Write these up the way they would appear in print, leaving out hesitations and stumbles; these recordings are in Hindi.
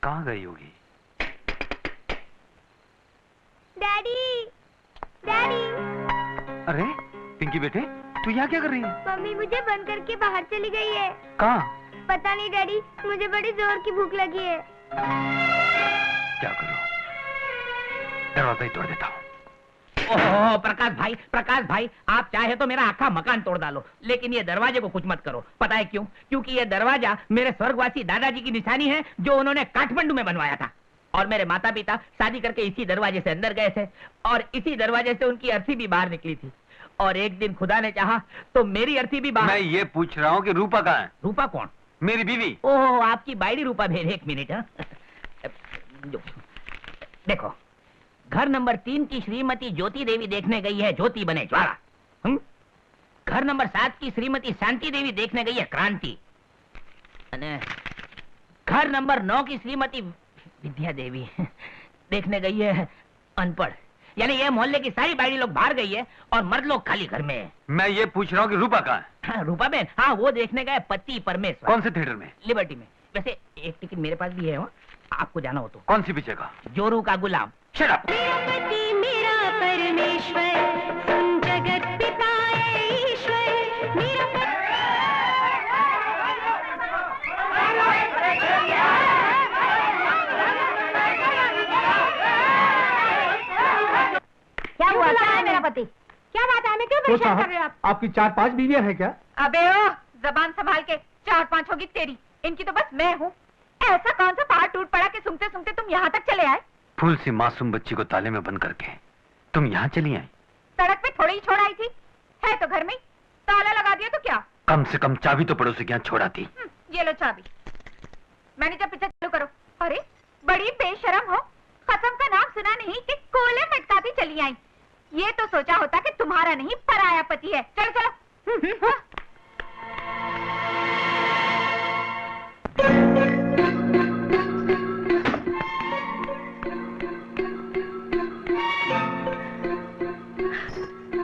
कहाँ गई होगी? Daddy, daddy. अरे पिंकी बेटे, तू यहाँ क्या कर रही है? मम्मी मुझे बंद करके बाहर चली गई है। कहाँ? पता नहीं डैडी, मुझे बड़ी जोर की भूख लगी है। क्या करूं? दरवाजा ही तोड़ देता हूँ। ओह प्रकाश भाई, आप चाहे तो मेरा आखा मकान तोड़ डालो, लेकिन ये दरवाजे को कुछ मत करो। पता है क्यों? क्योंकि ये दरवाजा मेरे स्वर्गवासी दादाजी की निशानी है, जो उन्होंने काठमांडू में बनवाया था। और मेरे माता पिता शादी करके इसी दरवाजे से अंदर गए थे, और इसी दरवाजे से उनकी अर्थी भी बाहर निकली थी। और एक दिन खुदा ने चाहा तो मेरी अर्थी भी बाहर। मैं ये पूछ रहा हूँ कि रूपा कहाँ है? रूपा कौन? मेरी बीवी। ओह, आपकी बायडी रूपा भेज। एक मिनट। देखो, घर नंबर 3 की श्रीमती ज्योति देवी देखने गई है ज्योति बने ज्वाला। घर नंबर 7 की श्रीमती शांति देवी देखने गई है क्रांति। घर नंबर 9 की श्रीमती विद्या देवी देखने गई है अनपढ़। यानी ये मोहल्ले की सारी बायडी लोग बाहर गई है और मर्द लोग खाली घर में है। मैं ये पूछ रहा हूँ कि रूपा कहाँ है? हाँ, रूपा बहन, हाँ, वो देखने गए पति परमेश्वर। कौन से थिएटर में? लिबर्टी में। वैसे एक टिकट मेरे पास भी है, वो आपको जाना हो तो। कौन सी पिक्चर का? जोरू का गुलाम। Shut up. मेरा पति मेरा परमेश्वर, सुन जगत पिता ईश्वर। मेरा क्या हुआ? क्या है मेरा पति? क्या बात है? हमें क्यों परेशान कर रहे हो आप? आपकी 4-5 बीवियां हैं क्या? अबे ओ, जबान संभाल के। 4-5 होगी तेरी, इनकी तो बस मैं हूँ। ऐसा कौन सा पहाड़ टूट पड़ा कि सूंघते सूंघते तुम यहाँ तक चले आए? फूल सी मासूम बच्ची को ताले में बंद करके तुम यहाँ चली आई? सड़क पे थोड़ी ही छोड़ आई थी, है तो घर में ही। ताला लगा दिया तो क्या? कम से कम चाबी तो पड़ोसी के यहाँ छोड़ा थी। ये लो चाबी। मैनेजर पिक्चर चालू करो। अरे बड़ी बेशरम हो, कसम का नाम सुना नहीं कि कोले मटकाती चली आई। ये तो सोचा होता कि तुम्हारा नहीं पराया पति है। चलो चलो।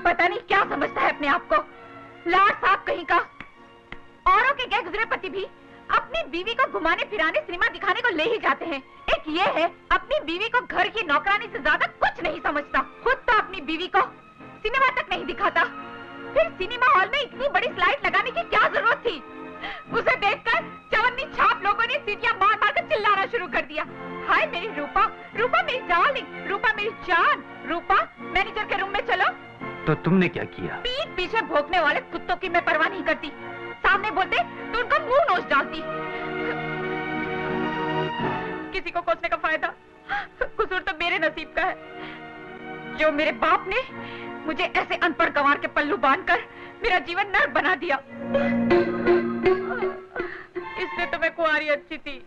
पता नहीं क्या समझता है अपने आप को, लाड साहब कहीं का। औरों के गए गुजरे पति भी अपनी बीवी को घुमाने फिराने सिनेमा दिखाने को ले ही जाते हैं। एक ये है, अपनी बीवी को घर की नौकरानी से ज्यादा कुछ नहीं समझता। खुद तो अपनी बीवी को सिनेमा तक नहीं दिखाता, फिर सिनेमा हॉल में इतनी बड़ी स्लाइड लगाने की क्या जरूरत थी? उसे देखकर चवन्नी छाप लोगों ने सीटियां मार मार कर चिल्लाना शुरू कर दिया। हाय मेरी रूपा, रूपा मेरी डार्लिंग, रूपा मेरी जान, रूपा मैनेजर के रूम में चलो। तो तुमने क्या किया? पीठ पीछे भौंकने वाले कुत्तों की मैं परवाह नहीं करती। सामने बोलते तो उनका मुंह नोच डालती। किसी को कोसने का फायदा, कसूर तो मेरे नसीब का है। जो मेरे बाप ने मुझे ऐसे अनपढ़ गंवार के पल्लू बांधकर मेरा जीवन नर्क बना दिया। इससे तो मैं कुंवारी अच्छी थी।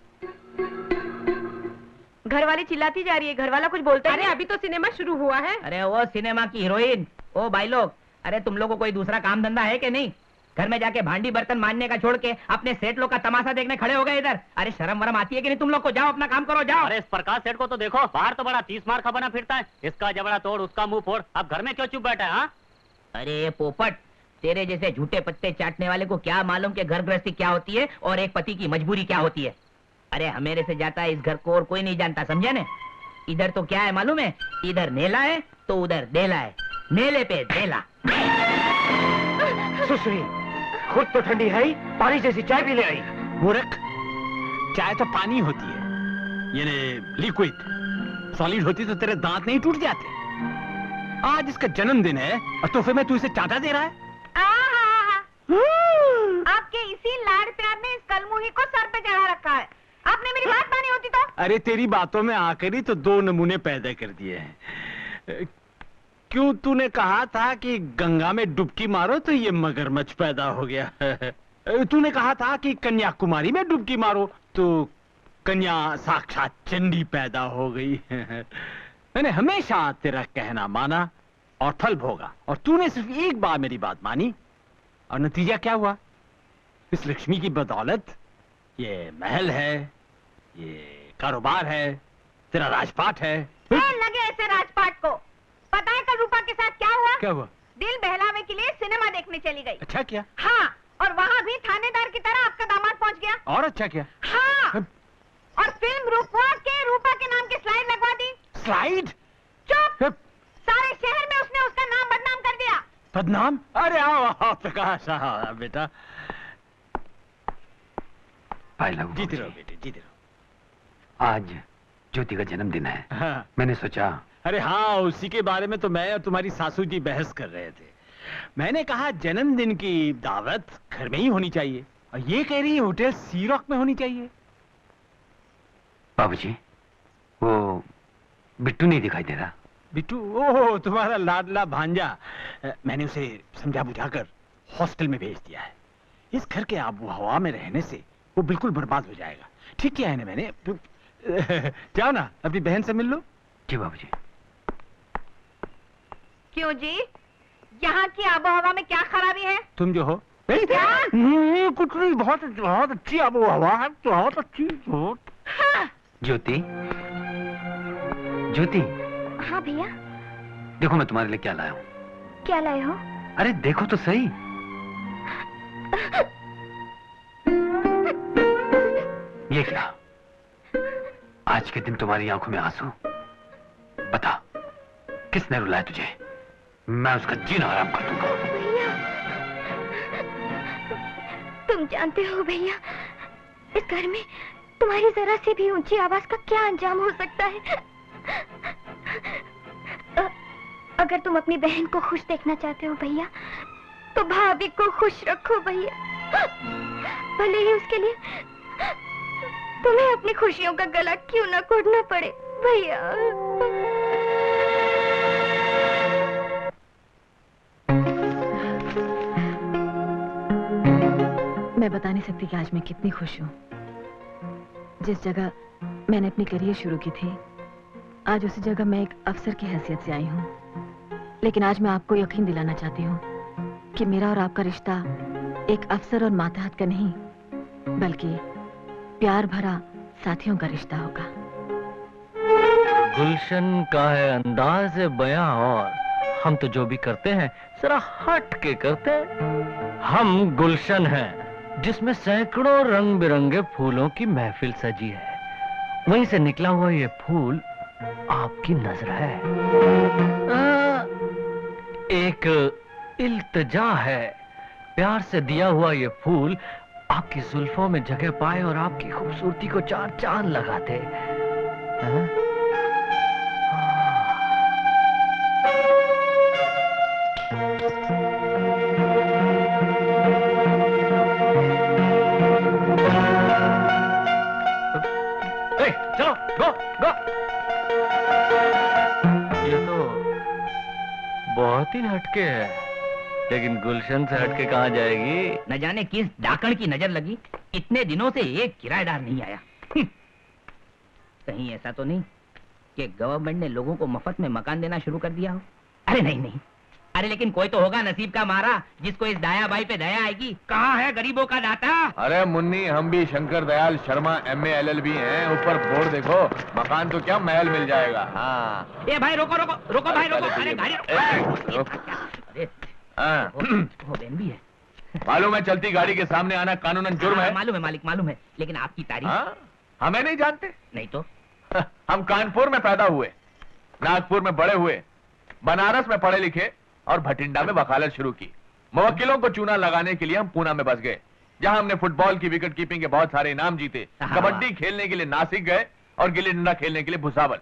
घर वाली चिल्लाती जा रही है, घर वाला कुछ बोलता है? अरे अभी तो सिनेमा शुरू हुआ है। अरे वो सिनेमा की हीरोइन। ओ भाई लोग, अरे तुम लोगों को कोई दूसरा काम धंधा है कि नहीं? घर में जाके भांडी बर्तन मांजने का छोड़ के अपने सेठ लोग का तमाशा देखने खड़े हो गए इधर। अरे शर्म वरम आती है कि नहीं तुम लोग को? जाओ अपना काम करो, जाओ। अरे इस प्रकाश सेठ को तो देखो, बाहर तो बड़ा 30 मार का बना फिरता है। इसका जबड़ा तोड़, उसका मुंह फोड़, अब घर में क्यों चुप बैठा है? हाँ? अरे पोपट, तेरे जैसे झूठे पत्ते चाटने वाले को क्या मालूम कि घर गृहस्थी क्या होती है और एक पति की मजबूरी क्या होती है। अरे हमेरे से जाता है इस घर को और कोई नहीं जानता, समझे ने? इधर तो क्या है मालूम है? इधर नेला है तो उधर देला है, नेले पे देला। सुश्री, खुद तो ठंडी है ही, पानी जैसी चाय भी ले आई। मूर्ख, चाय तो पानी होती है, ये लिक्विड। सॉलिड होती तो तेरे दांत नहीं टूट जाते। आज इसका जन्मदिन है और तोहफे में तू इसे चाटा दे रहा है। आपके इसी लाड़ प्यार ने इस कलमुही को सर पे चढ़ा रखा है। आपने मेरी बात मानी होती तो? अरे तेरी बातों में आकर ही तो 2 नमूने पैदा कर दिए हैं। क्यों तूने कहा था कि गंगा में डुबकी मारो तो ये मगरमच्छ पैदा हो गया। तूने कहा था कि कन्याकुमारी में डुबकी मारो तो कन्या साक्षात चंडी पैदा हो गई। मैंने हमेशा तेरा कहना माना और फल भोगा, और तूने सिर्फ एक बार मेरी बात मानी, और नतीजा क्या हुआ? इस लक्ष्मी की बदौलत ये महल है, ये कारोबार है, तेरा राजपाट है। लगे ऐसे राजपाट को। पता है कल रूपा के साथ क्या हुआ? क्या हुआ? दिल बहलावे के लिए सिनेमा देखने चली गई। अच्छा क्या? हाँ, और वहाँ भी थानेदार की तरह आपका दामाद पहुँच गया। और अच्छा क्या? हाँ, और फिल्म रूपा के नाम की स्लाइड लगवा दी। स्लाइड? चुप! सारे शहर में उसने उसका नाम बदनाम कर दिया। बदनाम? अरे आओ आओ प्रकाश, आओ बेटा। भाई लगू जीते रहो बेटे, जीते रहो। आज ज्योति का जन्मदिन है। हाँ। मैंने सोचा। अरे हाँ, उसी के बारे में तो मैं और तुम्हारी सासू जी बहस कर रहे थे। मैंने कहा जन्मदिन की दावत घर में ही होनी चाहिए, और ये कह रही है होटल सी रॉक में होनी चाहिए। बाबूजी, वो बिट्टू नहीं दिखाई दे रहा। बिट्टू? ओह, तुम्हारा लाडला भांजा। मैंने उसे समझा बुझाकर हॉस्टल में भेज दिया है। इस घर के आबो हवा में रहने से वो बिल्कुल बर्बाद हो जाएगा। ठीक किया है ना मैंने। जाओ ना, अपनी बहन से मिल लो। जी बाबूजी। क्यों जी? यहाँ की आबोहवा में क्या खराबी है? तुम जो हो। क्या? कुछ नहीं, बहुत बहुत अच्छी आबो हवा है, बहुत अच्छी। बहुत। हाँ। ज्योति, ज्योति। हाँ भैया। देखो मैं तुम्हारे लिए क्या लाया हूँ। क्या लाए हो? अरे देखो तो सही। ये क्या? आज के दिन तुम्हारी आंखों में आंसू। बता, किसने रुलाया तुझे? मैं उसका जीना आराम कर दूंगा। भैया, तुम जानते हो भैया, इस घर में तुम्हारी जरा सी भी ऊंची आवाज का क्या अंजाम हो सकता है। अगर तुम अपनी बहन को खुश देखना चाहते हो भैया, तो भाभी को खुश रखो भैया। भले ही उसके लिए तुम्हें अपनी खुशियों का गला क्यों ना घोटना पड़े भैया। मैं बता नहीं सकती कि आज मैं कितनी खुश हूँ। जिस जगह मैंने अपनी करियर शुरू की थी, आज उसी जगह मैं एक अफसर की हैसियत से आई हूँ। लेकिन आज मैं आपको यकीन दिलाना चाहती हूँ कि मेरा और आपका रिश्ता एक अफसर और मातहत का नहीं, बल्कि प्यार भरा साथियों का रिश्ता होगा। गुलशन का है अंदाज बयां, और हम तो जो भी करते हैं जरा हट के करते हैं। हम गुलशन हैं, जिसमें सैकड़ों रंग बिरंगे फूलों की महफिल सजी है। वहीं से निकला हुआ ये फूल आपकी नजर है। एक इल्तिजा है, प्यार से दिया हुआ ये फूल आपकी जुल्फों में जगह पाए और आपकी खूबसूरती को चार चांद लगा दे। चलो गो गो। ये तो बहुत ही हटके है, लेकिन गुलशन से हटके कहाँ जाएगी? न जाने किस डाकण की नजर लगी, इतने दिनों से एक किराएदार नहीं आया। कहीं ऐसा तो नहीं कि गवर्नमेंट ने लोगों को मफत में मकान देना शुरू कर दिया हो? अरे नहीं नहीं, अरे लेकिन कोई तो होगा नसीब का मारा जिसको इस दाया बाई पे दया आएगी। कहाँ है गरीबों का दाता? अरे मुन्नी, हम भी शंकर दयाल शर्मा MA LLB हैं। ऊपर बोर्ड देखो, मकान तो क्या महल मिल जाएगा। हाँ। ए भाई रोको रोको रोको भाई रोको। अरे गाड़ी अरे वो बहन भी है। मालूम है चलती गाड़ी के सामने आना कानूनन जुर्म है। मालूम है मालिक, मालूम है, लेकिन आपकी तारीफ। हमें नहीं जानते? नहीं तो। हम कानपुर में पैदा हुए, नागपुर में बड़े हुए, बनारस में पढ़े लिखे और भटिंडा में वकालत शुरू की। मुवक्किलों को चूना लगाने के लिए हम पूना में बस गए, जहां हमने फुटबॉल की विकेट कीपिंग के बहुत सारे इनाम जीते। कबड्डी खेलने के लिए नासिक गए और गिल्ली डंडा खेलने के लिए भुसावल,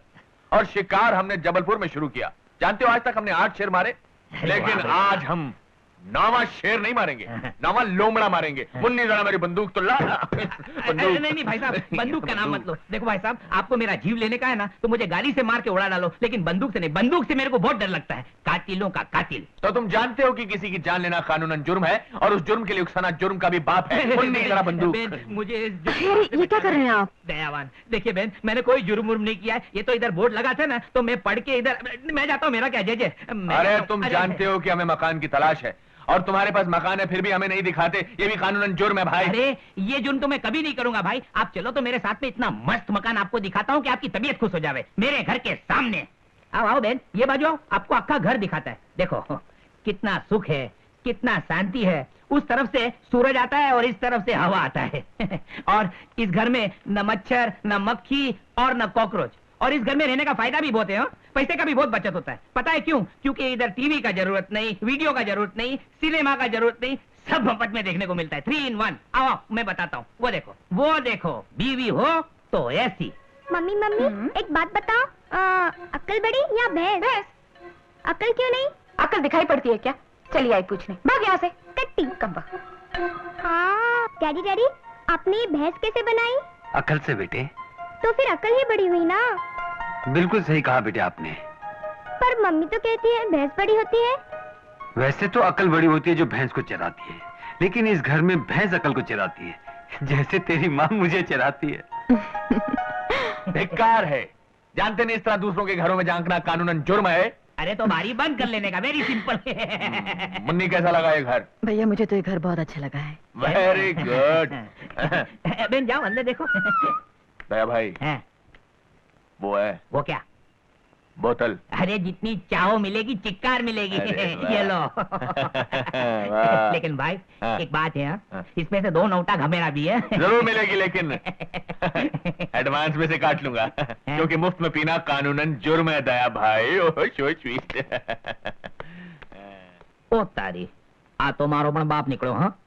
और शिकार हमने जबलपुर में शुरू किया। जानते हो आज तक हमने 8 शेर मारे, लेकिन आज हम 9वां शेर नहीं मारेंगे, 9वां लोमड़ा मारेंगे। मुन्नी जरा मेरी बंदूक तो ला। नहीं नहीं भाई साहब, बंदूक का नाम मत लो। देखो भाई साहब, आपको मेरा जीव लेने का है ना, तो मुझे गाड़ी से मार के उड़ा डालो, लेकिन बंदूक से नहीं। बंदूक से मेरे को बहुत डर लगता है, कातिलों का कातिल। तो तुम जानते हो कि किसी की जान लेना कानूनन जुर्म है, और उस जुर्म के लिए उकसाना जुर्म का भी बाप है। मुन्नी जरा बंदूक। मुझे ये क्या कर रहे हैं आप? दयावान, देखिए बहन, मैंने कोई जुर्म नहीं किया है। ये तो इधर बोर्ड लगा था ना, तो मैं पढ़ के इधर मैं जाता हूँ। मेरा क्या जय जय। अरे तुम जानते हो कि हमें मकान की तलाश है, और तुम्हारे पास मकान है फिर भी हमें नहीं दिखाते, ये भी कानूनन जुर्म है भाई। अरे ये जुर्म तो मैं कभी नहीं करूंगा भाई। आप चलो तो मेरे साथ में, इतना मस्त मकान आपको दिखाता हूँ कि आपकी तबीयत खुश हो जावे, मेरे घर के सामने। आओ आओ बहन, ये बाजू आओ, आपको आपका घर दिखाता है। देखो कितना सुख है, कितना शांति है, उस तरफ से सूरज आता है और इस तरफ से हवा आता है और इस घर में न मच्छर, न मक्खी और न कॉकरोच। और इस घर में रहने का फायदा भी बहुत है, हाँ? पैसे का भी बहुत बचत होता है। पता है क्यों? क्योंकि इधर टीवी का जरूरत नहीं, वीडियो का जरूरत नहीं, सिनेमा का जरूरत नहीं, सब मफत में देखने को मिलता है। 3 in 1। आओ मैं बताता हूँ। वो देखो, बीवी हो तो ऐसी। मम्मी मम्मी एक बात बताओ, अक्ल बड़ी या भैंस? अक्ल क्यों नहीं? अकल दिखाई पड़ती है क्या? चलिए आई पूछने। भाग यहाँ से कट्टी कम्बा। हाँ डैडी डैडी, आपने ये भैंस कैसे बनाई? अकल से बेटे। तो फिर अकल ही बड़ी हुई ना। बिल्कुल सही कहा बेटे आपने। पर मम्मी तो कहती है भैंस बड़ी होती है। वैसे तो अकल बड़ी होती है जो भैंस को चराती है, लेकिन इस घर में भैंस अकल को चराती है, जैसे तेरी माँ मुझे चराती है। धिक्कार है। जानते नहीं इस तरह दूसरों के घरों में झांकना कानूनन जुर्म है। अरे तो बारी बंद कर लेने का, वेरी सिंपल। मुन्नी कैसा लगा ये घर? भैया मुझे तो ये घर बहुत अच्छा लगा है। Very good. बहन जाओ अंदर देखो। दया भाई हैं, वो है वो क्या? बोतल। अरे जितनी चाहो मिलेगी, चिक्कार मिलेगी। अरे वाह। ये लो। वाह। लेकिन भाई हाँ। एक बात है, हाँ। हाँ? इसमें से 2 नोटा घमेरा भी है। जरूर मिलेगी, लेकिन एडवांस में से काट लूंगा, क्योंकि मुफ्त में पीना कानूनन जुर्म है दया भाई। ओह सो स्वीट। ओ तारी, आ तो मारो पण बाप निकलो। हाँ